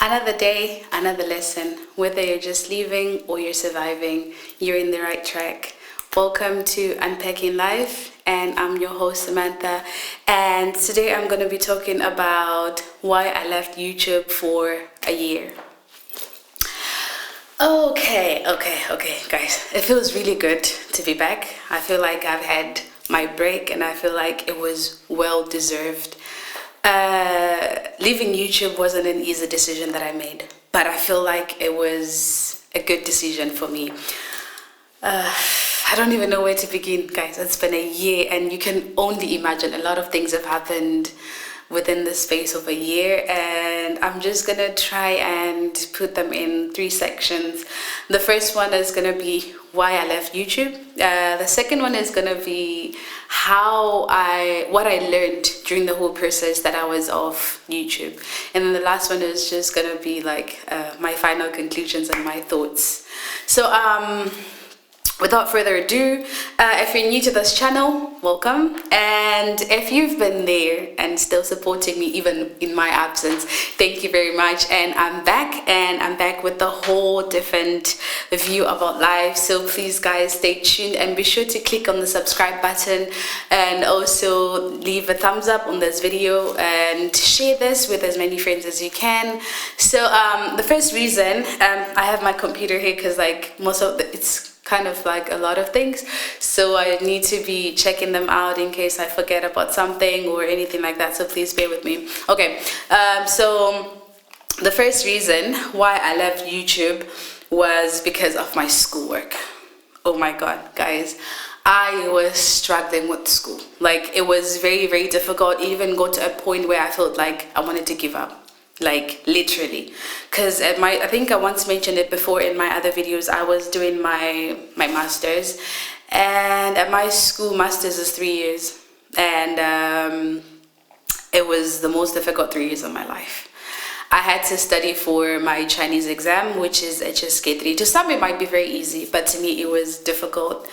Another day, another lesson. Whether you're just leaving or you're surviving, you're in the right track. Welcome to Unpacking Life, and I'm your host Samantha. And today I'm going to be talking about why I left YouTube for a year. Okay, guys. It feels really good to be back. I feel like I've had my break, and I feel like it was well deserved. Leaving YouTube wasn't an easy decision that I made, but I feel like it was a good decision for me. I don't even know where to begin, guys. It's been a year, and you can only imagine a lot of things have happened within the space of a year, and I'm just gonna try and put them in 3 sections. The first one is gonna be why I left YouTube. The second one is gonna be what I learned during the whole process that I was off YouTube, and then the last one is just gonna be like my final conclusions and my thoughts. So without further ado, if you're new to this channel, welcome. And if you've been there and still supporting me even in my absence, thank you very much. And I'm back with a whole different view about life. So please guys, stay tuned and be sure to click on the subscribe button and also leave a thumbs up on this video and share this with as many friends as you can. So the first reason, I have my computer here because like it's kind of like a lot of things, so I need to be checking them out in case I forget about something or anything like that, so please bear with me. Okay, so the first reason why I left YouTube was because of my schoolwork. Oh my god, guys, I was struggling with school. Like, it was very, very difficult. It even got to a point where I felt like I wanted to give up. Like, literally, because I think I once mentioned it before in my other videos, I was doing my master's, and at my school, master's is 3 years, and it was the most difficult 3 years of my life. I had to study for my Chinese exam, which is HSK 3. To some it might be very easy, but to me it was difficult.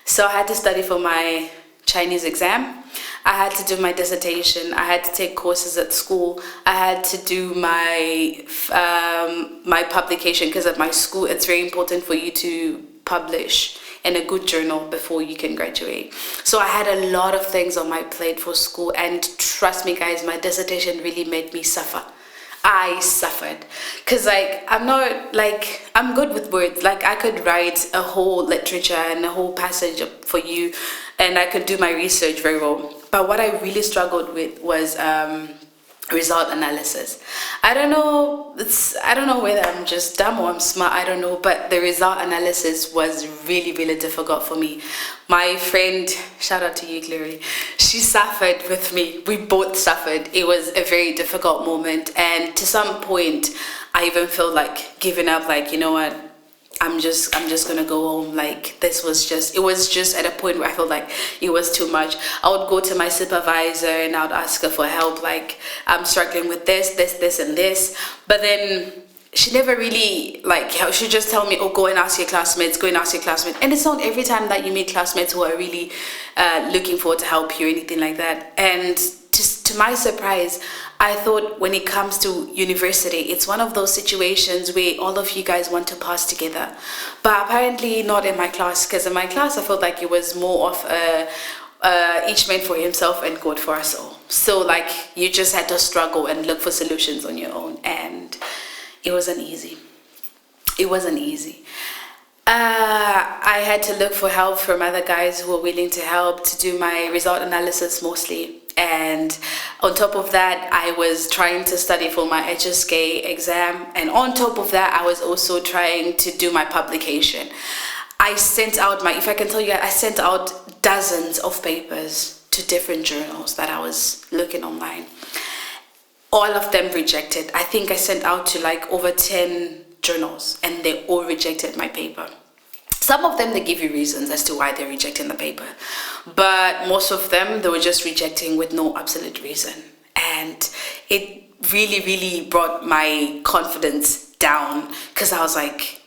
So I had to study for my Chinese exam. I had to do my dissertation. I had to take courses at school. I had to do my my publication, because at my school it's very important for you to publish in a good journal before you can graduate. So I had a lot of things on my plate for school, and trust me guys, my dissertation really made me suffer. I suffered because I'm good with words. Like, I could write a whole literature and a whole passage for you, and I could do my research very well. But what I really struggled with was result analysis. I don't know whether I'm just dumb or I'm smart, I don't know, but the result analysis was really, really difficult for me. My friend, shout out to you, Clary, she suffered with me. We both suffered. It was a very difficult moment, and to some point I even felt like giving up, like, you know what, I'm just gonna go home. Like, it was just at a point where I felt like it was too much. I would go to my supervisor and I would ask her for help, like, I'm struggling with this and this, but then she never really, like, she'd just tell me, oh, go and ask your classmates, and it's not every time that you meet classmates who are really looking forward to help you or anything like that. And to my surprise, I thought when it comes to university, it's one of those situations where all of you guys want to pass together, but apparently not in my class, because in my class I felt like it was more of each man for himself and God for us all. So like, you just had to struggle and look for solutions on your own, and it wasn't easy. I had to look for help from other guys who were willing to help to do my result analysis mostly. And on top of that, I was trying to study for my HSK exam, and on top of that, I was also trying to do my publication. I sent out I sent out dozens of papers to different journals that I was looking online. All of them rejected. I think I sent out to like over 10 journals, and they all rejected my paper. Some of them, they give you reasons as to why they're rejecting the paper, but most of them, they were just rejecting with no absolute reason. And it really, really brought my confidence down, because I was like,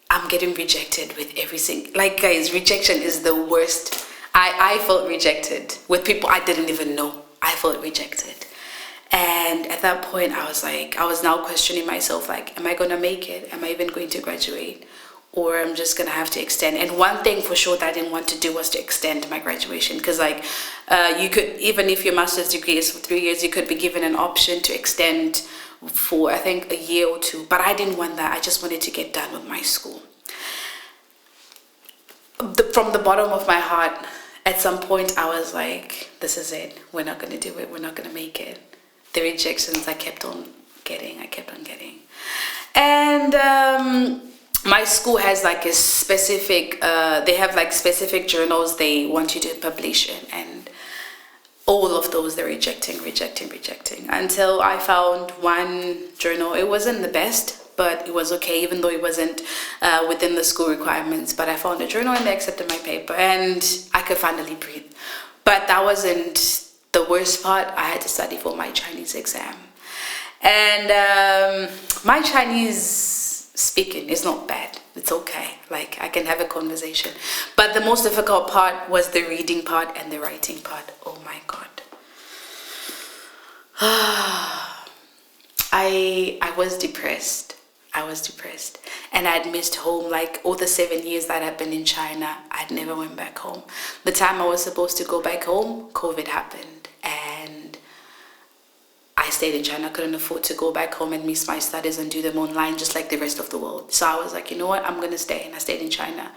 I'm getting rejected with everything. Like, guys, rejection is the worst. I felt rejected with people I didn't even know. I felt rejected. And at that point, I was now questioning myself, like, am I going to make it? Am I even going to graduate? Or I'm just going to have to extend. And one thing for sure that I didn't want to do was to extend my graduation. Because like, you could, even if your master's degree is for 3 years, you could be given an option to extend for, I think, a year or two. But I didn't want that. I just wanted to get done with my school. From the bottom of my heart, at some point, I was like, this is it. We're not going to do it. We're not going to make it. The rejections I kept on getting. And my school has like a specific, they have like specific journals they want you to publish in. And all of those, they're rejecting. Until I found one journal. It wasn't the best, but it was okay, even though it wasn't within the school requirements. But I found a journal and they accepted my paper and I could finally breathe. But that wasn't the worst part. I had to study for my Chinese exam. And my Chinese speaking is not bad. It's okay. Like, I can have a conversation. But the most difficult part was the reading part and the writing part. Oh my God. I was depressed. And I'd missed home. Like, all the 7 years that I'd been in China, I'd never went back home. The time I was supposed to go back home, COVID happened. And I stayed in China. I couldn't afford to go back home and miss my studies and do them online just like the rest of the world. So I was like, you know what, I'm going to stay. And I stayed in China.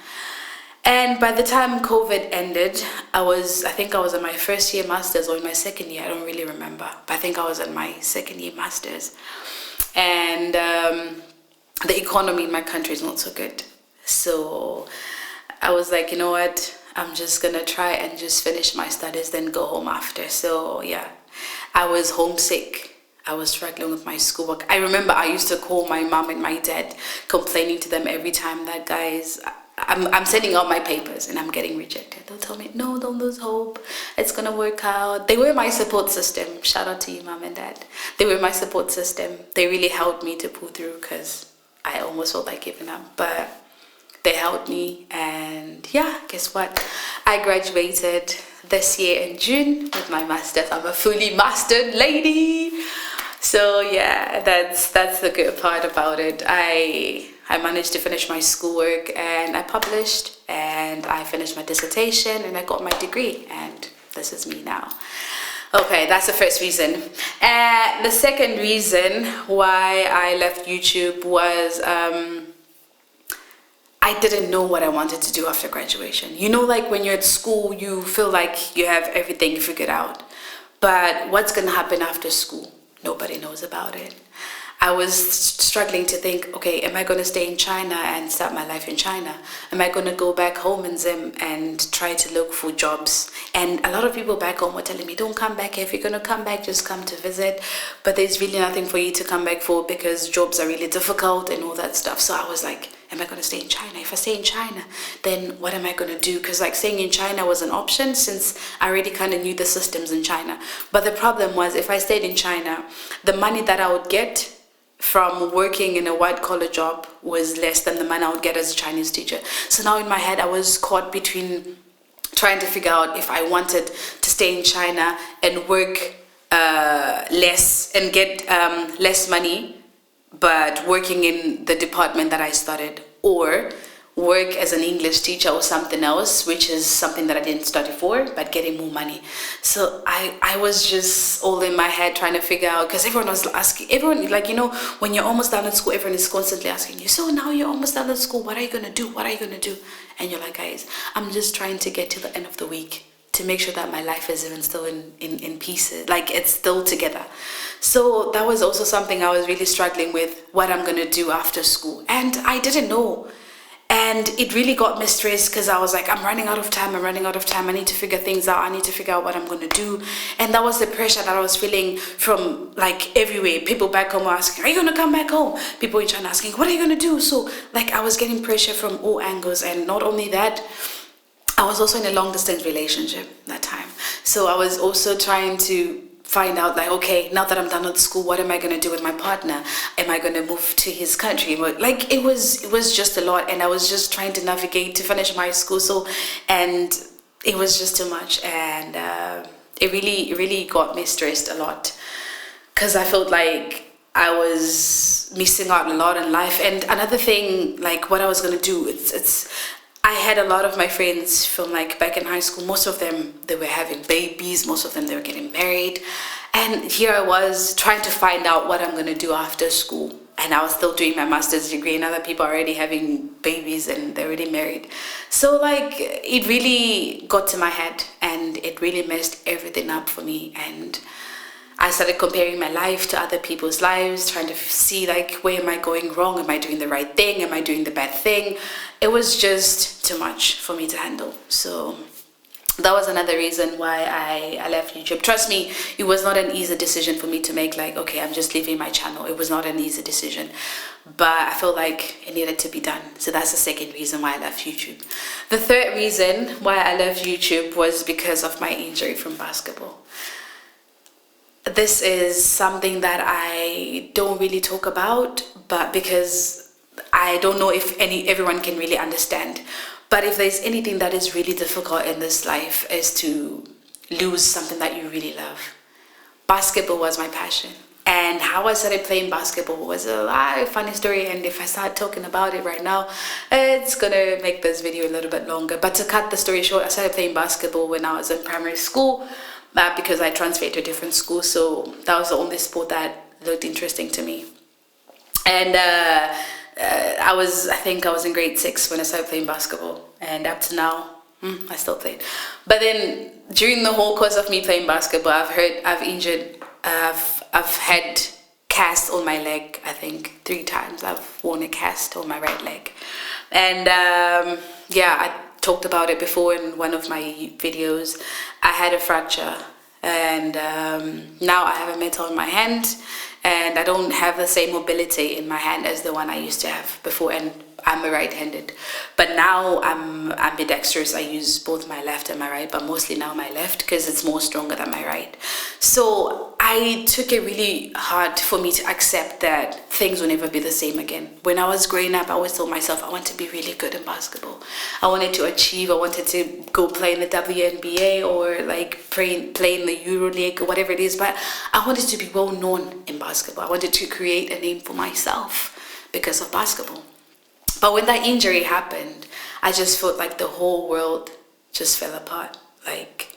And by the time COVID ended, I think I was in my first year master's or in my second year. I don't really remember. But I think I was in my second year master's. And the economy in my country is not so good. So I was like, you know what, I'm just going to try and just finish my studies, then go home after. So yeah, I was homesick. I was struggling with my schoolwork. I remember I used to call my mom and my dad, complaining to them every time that, guys, I'm sending out my papers and I'm getting rejected. They'll tell me, no, don't lose hope. It's going to work out. They were my support system. Shout out to you, mom and dad. They were my support system. They really helped me to pull through because I almost felt like giving up. But they helped me. And yeah, guess what? I graduated this year in June with my master's. I'm a fully mastered lady. So yeah, that's the good part about it. I managed to finish my schoolwork and I published and I finished my dissertation and I got my degree and this is me now. Okay, that's the first reason. And the second reason why I left YouTube was I didn't know what I wanted to do after graduation. You know, like when you're at school, you feel like you have everything figured out. But what's going to happen after school? Nobody knows about it. I was struggling to think, okay, am I going to stay in China and start my life in China? Am I going to go back home in Zim and try to look for jobs? And a lot of people back home were telling me, don't come back. If you're going to come back, just come to visit. But there's really nothing for you to come back for because jobs are really difficult and all that stuff. So I was like, am I going to stay in China? If I stay in China, then what am I going to do? Because like staying in China was an option since I already kind of knew the systems in China. But the problem was if I stayed in China, the money that I would get from working in a white-collar job was less than the money I would get as a Chinese teacher. So now in my head, I was caught between trying to figure out if I wanted to stay in China and work less and get less money, but working in the department that I started, or work as an English teacher or something else, which is something that I didn't study for, but getting more money. So I was just all in my head trying to figure out, because everyone was asking, like, you know, when you're almost done with school, everyone is constantly asking you, so now you're almost done with school, what are you going to do? What are you going to do? And you're like, guys, I'm just trying to get to the end of the week to make sure that my life is even still in pieces, like it's still together. So that was also something I was really struggling with, what I'm going to do after school. And I didn't know. And it really got me stressed because I was like, I'm running out of time. I need to figure things out. I need to figure out what I'm going to do. And that was the pressure that I was feeling from like everywhere. People back home were asking, are you going to come back home? People in China asking, what are you going to do? So like I was getting pressure from all angles. And not only that, I was also in a long distance relationship that time. So I was also trying to find out like, okay, now that I'm done with school, what am I going to do with my partner? Am I going to move to his country? Like it was just a lot, and I was just trying to navigate to finish my school. So, and it was just too much, and it really got me stressed a lot. because I felt like I was missing out a lot in life. And another thing, like what I was gonna do, it's I had a lot of my friends from like back in high school. Most of them, they were having babies. Most of them, they were getting married. And here I was trying to find out what I'm gonna do after school. And I was still doing my master's degree, and other people are already having babies and they're already married. So like it really got to my head, and it really messed everything up for me. And I started comparing my life to other people's lives, trying to see like, where am I going wrong? Am I doing the right thing? Am I doing the bad thing? It was just too much for me to handle. So that was another reason why I left YouTube. Trust me, it was not an easy decision for me to make, like, okay, I'm just leaving my channel. It was not an easy decision, but I felt like it needed to be done. So that's the second reason why I left YouTube. The third reason why I left YouTube was because of my injury from basketball. This is something that I don't really talk about, but because I don't know if everyone can really understand. But if there's anything that is really difficult in this life, is to lose something that you really love. Basketball was my passion. And how I started playing basketball was a funny story. And if I start talking about it right now, it's gonna make this video a little bit longer. But to cut the story short, I started playing basketball when I was in primary school, because I transferred to a different school. So that was the only sport that looked interesting to me. And I think I was in grade 6 when I started playing basketball, and up to now, I still played. But then during the whole course of me playing basketball, I've had cast on my leg. I think 3 times I've worn a cast on my right leg. And I talked about it before in one of my videos. I had a fracture, and now I have a metal in my hand, and I don't have the same mobility in my hand as the one I used to have before. And I'm a right-handed, but now I'm ambidextrous. I use both my left and my right, but mostly now my left, because it's more stronger than my right. So I took it really hard for me to accept that things will never be the same again. When I was growing up, I always told myself I want to be really good in basketball. I wanted to achieve. I wanted to go play in the WNBA, or like play in the EuroLeague, or whatever it is. But I wanted to be well known in basketball. I wanted to create a name for myself because of basketball. But when that injury happened, I just felt like the whole world just fell apart. Like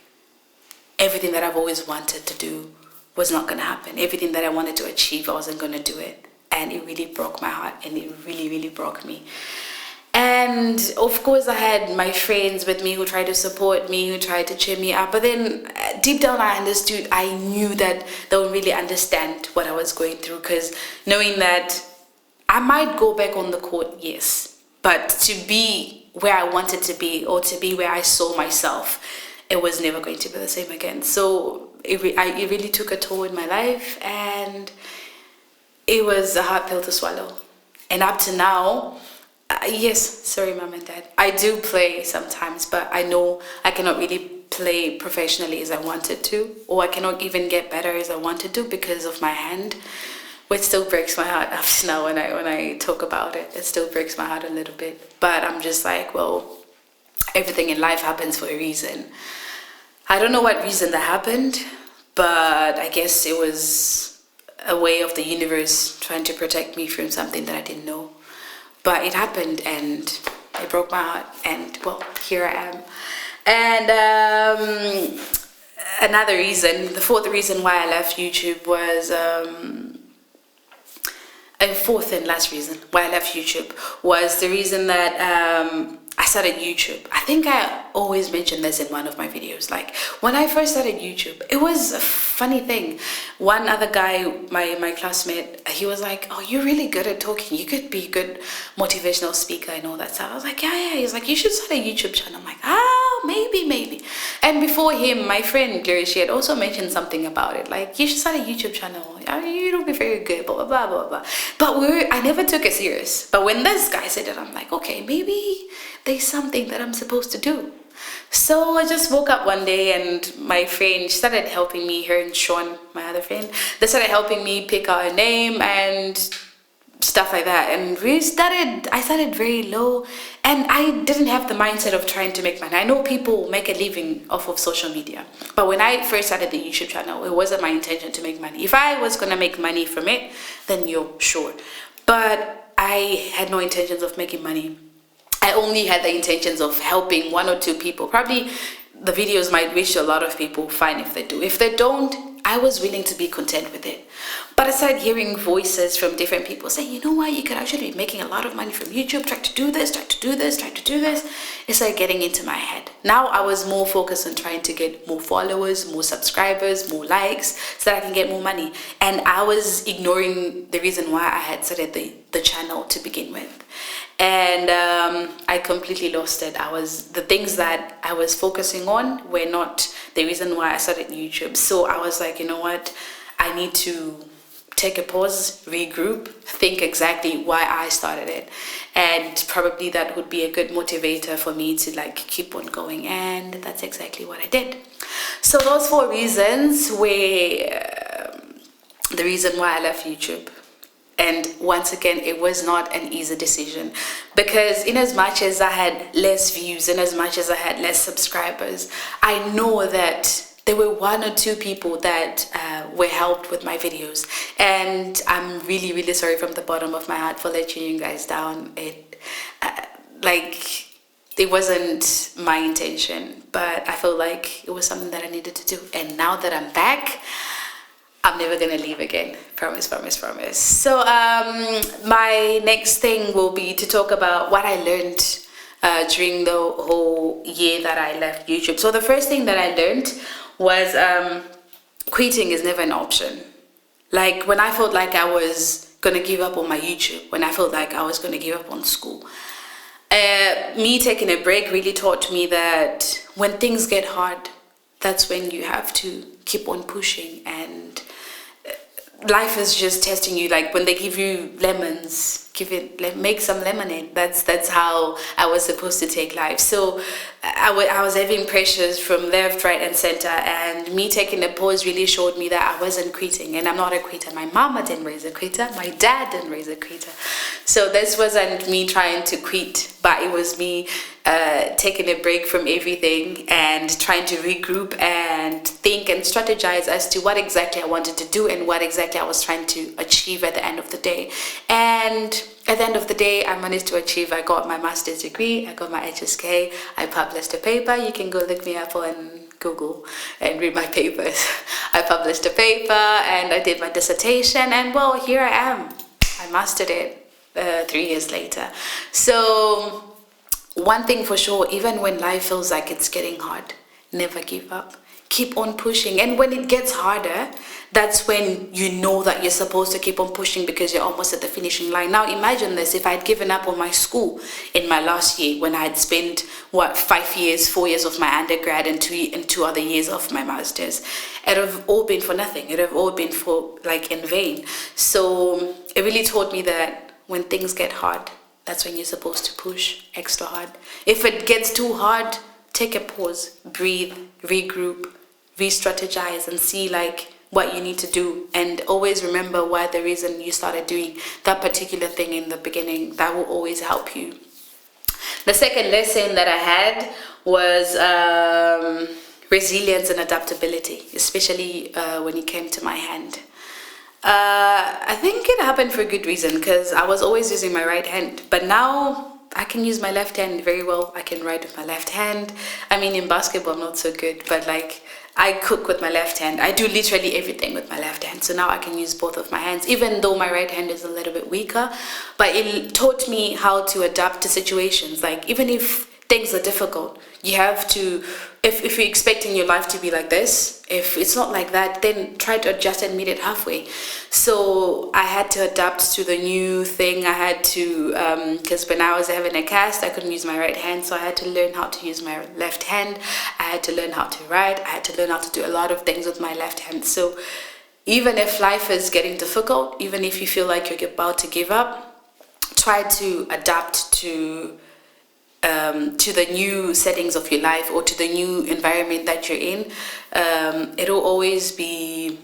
everything that I've always wanted to do was not going to happen. Everything that I wanted to achieve, I wasn't going to do it. And it really broke my heart, and it really, really broke me. And of course, I had my friends with me who tried to support me, who tried to cheer me up. But then deep down, I knew that they would really understand what I was going through, because knowing that I might go back on the court, yes, but to be where I wanted to be, or to be where I saw myself, it was never going to be the same again. So it really took a toll in my life, and it was a hard pill to swallow. And up to now, yes, sorry, Mom and Dad, I do play sometimes, but I know I cannot really play professionally as I wanted to, or I cannot even get better as I wanted to because of my hand. Which still breaks my heart up to now when I talk about it. It still breaks my heart a little bit. But I'm just like, well, everything in life happens for a reason. I don't know what reason that happened, but I guess it was a way of the universe trying to protect me from something that I didn't know. But it happened, and it broke my heart, and well, here I am. And another reason, the fourth reason why I left YouTube was... a fourth and last reason why I left YouTube was the reason that I started YouTube. I think I always mentioned this in one of my videos. Like when I first started YouTube, it was a funny thing. One other guy, my classmate, he was like, "Oh, you're really good at talking. You could be a good motivational speaker and all that stuff." I was like, yeah. He's like, "You should start a YouTube channel." I'm like, maybe. And before him, my friend Gloria, she had also mentioned something about it. Like, you should start a YouTube channel. You'll be very good, blah, blah, blah, blah. But I never took it serious. But when this guy said it, I'm like, okay, maybe there's something that I'm supposed to do. So I just woke up one day, and my friend started helping me, her and Sean, my other friend, they started helping me pick out a name, and stuff like that. And I started very low, and I didn't have the mindset of trying to make money. I know people make a living off of social media, but when I first started the YouTube channel, it wasn't my intention to make money. If I was gonna make money from it, then you're sure, but I had no intentions of making money. I only had the intentions of helping one or two people. Probably the videos might reach a lot of people, fine if they do. If they don't, I was willing to be content with it. But I started hearing voices from different people saying, you know what, you could actually be making a lot of money from YouTube, try to do this, try to do this, try to do this. It started getting into my head. Now I was more focused on trying to get more followers, more subscribers, more likes, so that I can get more money. And I was ignoring the reason why I had started the channel to begin with. And I completely lost it. The things that I was focusing on were not the reason why I started YouTube. So I was like, you know what, I need to take a pause, regroup, think exactly why I started it, and probably that would be a good motivator for me to like keep on going. And that's exactly what I did. So those 4 reasons were the reason why I left YouTube. And once again, it was not an easy decision, because in as much as I had less views, in as much as I had less subscribers, I know that there were 1 or 2 people that were helped with my videos. And I'm really, really sorry from the bottom of my heart for letting you guys down. It wasn't my intention, but I felt like it was something that I needed to do. And now that I'm back, I'm never gonna leave again. Promise, promise, promise. So my next thing will be to talk about what I learned during the whole year that I left YouTube. So the first thing that I learned was quitting is never an option. Like when I felt like I was gonna give up on my YouTube, when I felt like I was gonna give up on school, me taking a break really taught me that when things get hard, that's when you have to keep on pushing. And life is just testing you. Like when they give you lemons, make some lemonade. That's how I was supposed to take life. So I was having pressures from left, right, and center, and me taking a pause really showed me that I wasn't quitting. And I'm not a quitter. My mama didn't raise a quitter. My dad didn't raise a quitter. So this wasn't me trying to quit, but it was me taking a break from everything and trying to regroup and think and strategize as to what exactly I wanted to do and what exactly I was trying to achieve at the end of the day. And at the end of the day, I managed to achieve. I got my master's degree, I got my HSK, I published a paper. You can go look me up on Google and read my papers. I published a paper and I did my dissertation, and well, here I am. I mastered it 3 years later. So one thing for sure, even when life feels like it's getting hard, never give up. Keep on pushing. And when it gets harder, that's when you know that you're supposed to keep on pushing, because you're almost at the finishing line. Now imagine this, if I had given up on my school in my last year, when I had spent 4 years of my undergrad and two other years of my master's, it would have all been for nothing. It would have all been for in vain. So it really taught me that when things get hard, that's when you're supposed to push extra hard. If it gets too hard, take a pause, breathe, regroup, re-strategize, and see what you need to do. And always remember why the reason you started doing that particular thing in the beginning. That will always help you. The second lesson that I had was resilience and adaptability, especially when it came to my hand. I think it happened for a good reason, because I was always using my right hand, but now I can use my left hand very well. I can write with my left hand. I mean, in basketball I'm not so good, but I cook with my left hand. I do literally everything with my left hand. So now I can use both of my hands, even though my right hand is a little bit weaker. But it taught me how to adapt to situations. Even if things are difficult, you have to, if you're expecting your life to be like this, if it's not like that, then try to adjust and meet it halfway. So I had to adapt to the new thing. I had to, because when I was having a cast, I couldn't use my right hand, so I had to learn how to use my left hand. I had to learn how to write. I had to learn how to do a lot of things with my left hand. So even if life is getting difficult, even if you feel like you're about to give up, try to adapt to the new settings of your life, or to the new environment that you're in. It'll always be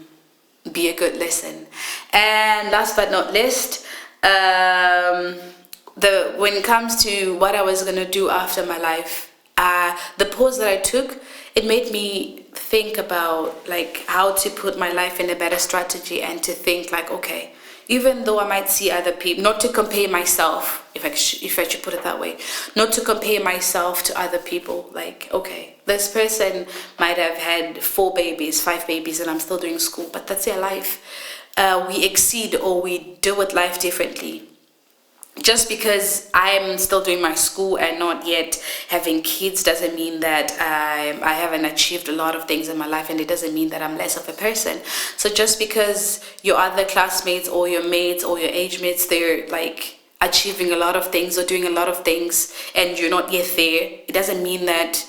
a good lesson. And last but not least, when it comes to what I was gonna do after my life, the pause that I took, it made me think about like how to put my life in a better strategy, and to think like, okay, even though I might see other people, not to compare myself, if I should put it that way, not to compare myself to other people. Like, okay, this person might have had 4 babies, 5 babies, and I'm still doing school, but that's their life. We exceed, or we deal with life differently. Just because I'm still doing my school and not yet having kids doesn't mean that I haven't achieved a lot of things in my life, and it doesn't mean that I'm less of a person. So just because your other classmates or your mates or your age mates, they're like achieving a lot of things or doing a lot of things, and you're not yet there, it doesn't mean that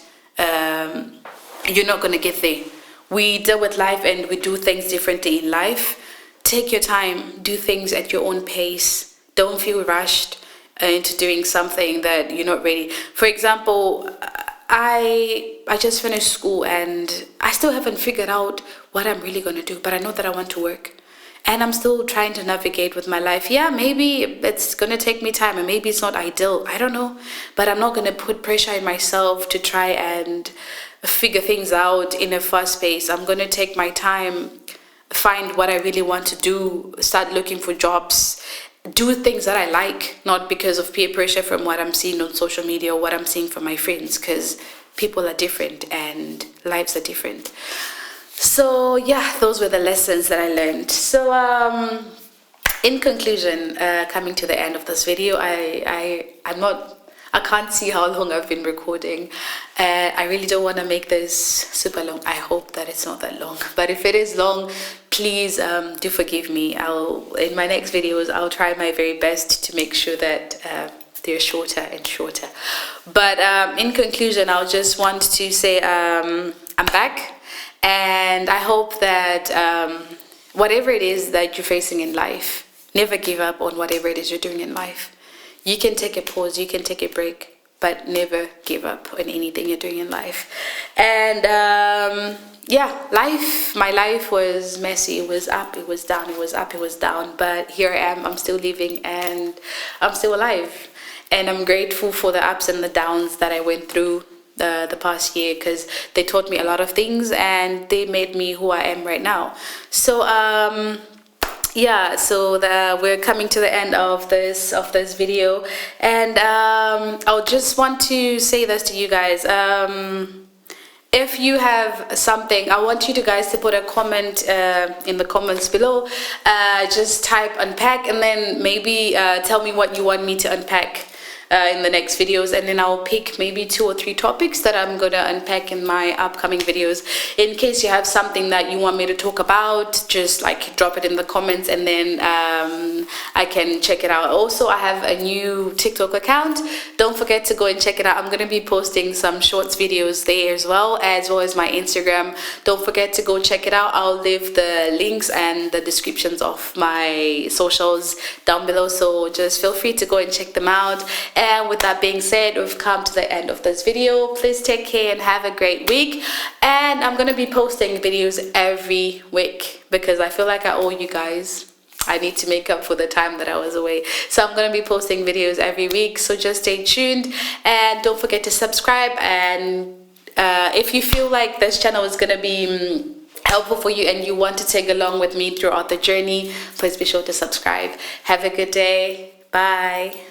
you're not going to get there. We deal with life and we do things differently in life. Take your time, do things at your own pace. Don't feel rushed into doing something that you're not ready. For example, I just finished school and I still haven't figured out what I'm really going to do, but I know that I want to work. And I'm still trying to navigate with my life. Yeah, maybe it's going to take me time, and maybe it's not ideal. I don't know. But I'm not going to put pressure on myself to try and figure things out in a fast pace. I'm going to take my time, find what I really want to do, start looking for jobs, do things that I like, not because of peer pressure from what I'm seeing on social media or what I'm seeing from my friends, because people are different and lives are different. So yeah, those were the lessons that I learned. So in conclusion, coming to the end of this video, I can't see how long I've been recording. I really don't want to make this super long. I hope that it's not that long. But if it is long, please do forgive me. In my next videos, I'll try my very best to make sure that they're shorter and shorter. But in conclusion, I'll just want to say I'm back. And I hope that whatever it is that you're facing in life, never give up on whatever it is you're doing in life. You can take a pause, you can take a break, but never give up on anything you're doing in life. And yeah, my life was messy. It was up, it was down, it was up, it was down. But here I am, I'm still living and I'm still alive. And I'm grateful for the ups and the downs that I went through the past year, because they taught me a lot of things and they made me who I am right now. So yeah, so we're coming to the end of this video, and I'll just want to say this to you guys. If you have something, I want you guys to put a comment in the comments below. Just type unpack, and then maybe tell me what you want me to unpack in the next videos, and then I'll pick maybe 2 or 3 topics that I'm gonna unpack in my upcoming videos. In case you have something that you want me to talk about, just like drop it in the comments, and then I can check it out. Also, I have a new TikTok account. Don't forget to go and check it out. I'm gonna be posting some shorts videos there as well as my Instagram. Don't forget to go check it out. I'll leave the links and the descriptions of my socials down below, so just feel free to go and check them out. And with that being said, we've come to the end of this video. Please take care and have a great week. And I'm going to be posting videos every week because I feel like I owe you guys. I need to make up for the time that I was away. So I'm going to be posting videos every week. So just stay tuned and don't forget to subscribe. And if you feel like this channel is going to be helpful for you and you want to take along with me throughout the journey, please be sure to subscribe. Have a good day. Bye.